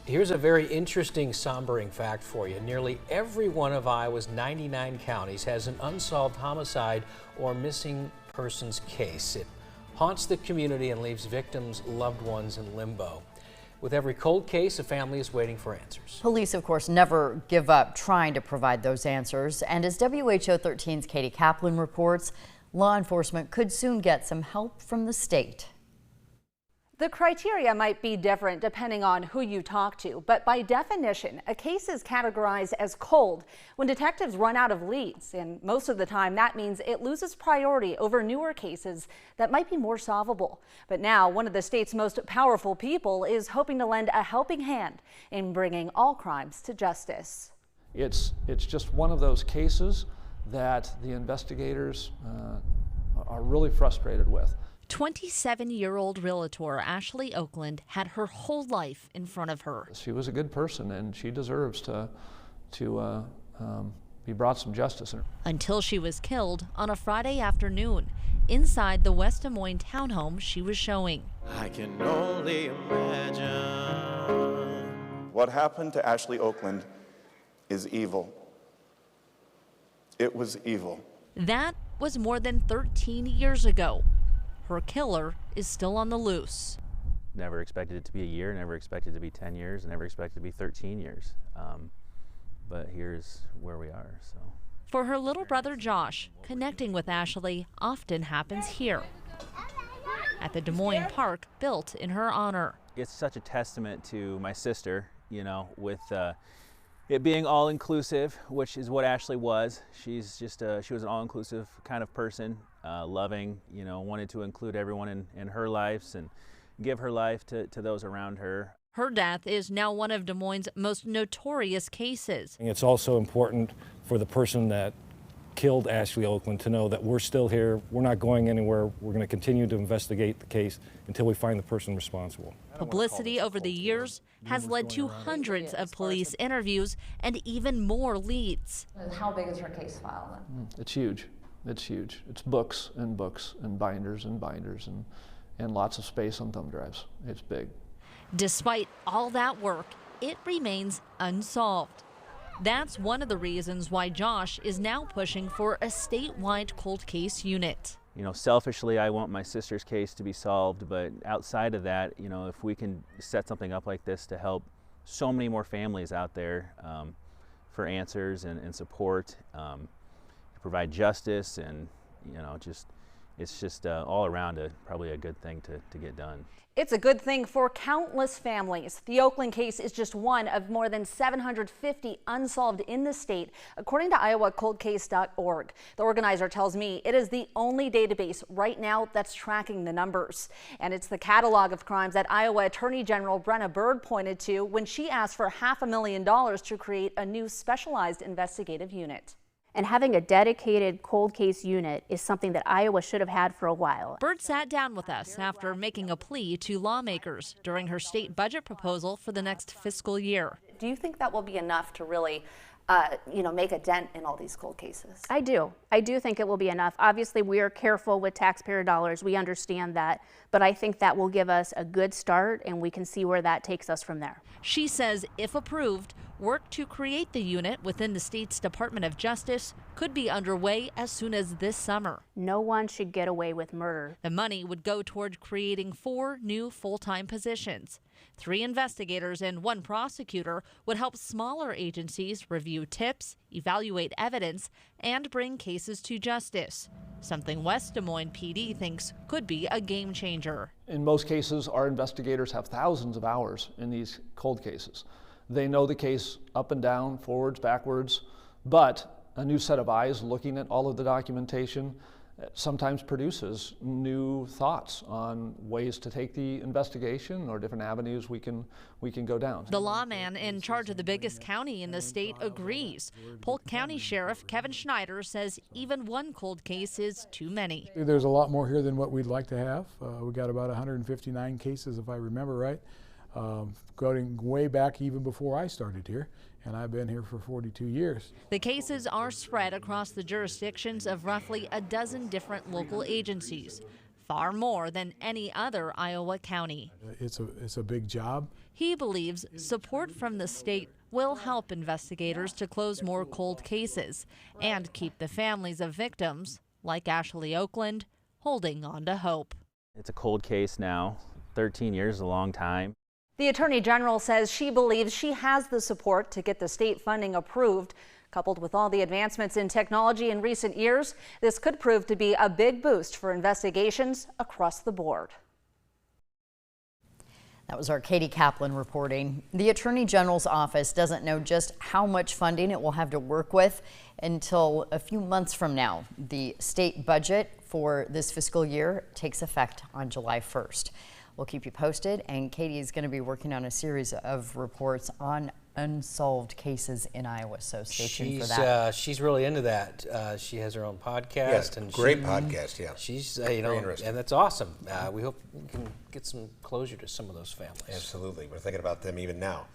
Here's a very interesting, sombering fact for you. Nearly every one of Iowa's 99 counties has an unsolved homicide or missing persons case. It haunts the community and leaves victims' loved ones in limbo. With every cold case, a family is waiting for answers. Police, of course, never give up trying to provide those answers. And as WHO 13's Katie Kaplan reports, law enforcement could soon get some help from the state. The criteria might be different depending on who you talk to, but by definition, a case is categorized as cold when detectives run out of leads. And most of the time, that means it loses priority over newer cases that might be more solvable. But now, one of the state's most powerful people is hoping to lend a helping hand in bringing all crimes to justice. It's just one of those cases that the investigators are really frustrated with. 27-year-old realtor Ashley Oakland had her whole life in front of her. She was a good person, and she deserves to be brought some justice. Until she was killed on a Friday afternoon inside the West Des Moines townhome she was showing. I can only imagine. What happened to Ashley Oakland is evil. It was evil. That was more than 13 years ago. Her killer is still on the loose. Never expected it to be a year, never expected it to be 10 years, never expected it to be 13 years. But here's where we are. So, for her little brother Josh, connecting with Ashley often happens here at the Des Moines park built in her honor. It's such a testament to my sister, you know, with it being all-inclusive, which is what Ashley was. She's just she was an all-inclusive kind of person, loving, you know, wanted to include everyone in her lives and give her life to those around her. Her death is now one of Des Moines' most notorious cases. It's also important for the person that killed Ashley Oakland to know that we're still here, we're not going anywhere, we're going to continue to investigate the case until we find the person responsible. Publicity over the years has led to hundreds of police interviews and even more leads. How big is her case file then? It's huge. It's huge. It's books and books and binders and binders and lots of space on thumb drives. It's big. Despite all that work, it remains unsolved. That's one of the reasons why Josh is now pushing for a statewide cold case unit. You know, selfishly, I want my sister's case to be solved, but outside of that, you know, if we can set something up like this to help so many more families out there for answers and support, to provide justice, and, you know, it's just all around probably a good thing to get done. It's a good thing for countless families. The Oakland case is just one of more than 750 unsolved in the state, according to IowaColdCase.org. The organizer tells me it is the only database right now that's tracking the numbers. And it's the catalog of crimes that Iowa Attorney General Brenna Bird pointed to when she asked for $500,000 to create a new specialized investigative unit. And having a dedicated cold case unit is something that Iowa should have had for a while. Bird sat down with us after making a plea to lawmakers during her state budget proposal for the next fiscal year. Do you think that will be enough to really make a dent in all these cold cases? I do. I do think it will be enough. Obviously, we are careful with taxpayer dollars. We understand that. But I think that will give us a good start, and we can see where that takes us from there. She says if approved, work to create the unit within the state's Department of Justice could be underway as soon as this summer. No one should get away with murder. The money would go toward creating 4 new full-time positions. 3 investigators and 1 prosecutor would help smaller agencies review tips, evaluate evidence, and bring cases to justice. Something West Des Moines PD thinks could be a game changer. In most cases, our investigators have thousands of hours in these cold cases. They know the case up and down, forwards, backwards, but a new set of eyes looking at all of the documentation sometimes produces new thoughts on ways to take the investigation or different avenues we can go down. The lawman in charge of the biggest county in the state agrees. Polk County Sheriff Kevin Schneider says even 1 cold case is too many. There's a lot more here than what we'd like to have. We got about 159 cases, if I remember right. Going way back even before I started here, and I've been here for 42 years. The cases are spread across the jurisdictions of roughly a dozen different local agencies. far more than any other Iowa county. It's a big job. He believes support from the state will help investigators to close more cold cases and keep the families of victims, like Ashley Oakland, holding on to hope. It's a cold case now. 13 years is a long time. The Attorney General says she believes she has the support to get the state funding approved. Coupled with all the advancements in technology in recent years, this could prove to be a big boost for investigations across the board. That was our Katie Kaplan reporting. The Attorney General's office doesn't know just how much funding it will have to work with until a few months from now. The state budget for this fiscal year takes effect on July 1st. We'll keep you posted, and Katie is going to be working on a series of reports on unsolved cases in Iowa, so stay tuned for that. She's really into that. She has her own podcast. Yes, and great podcast, yeah. She's, and that's awesome. We hope we can get some closure to some of those families. Absolutely. We're thinking about them even now.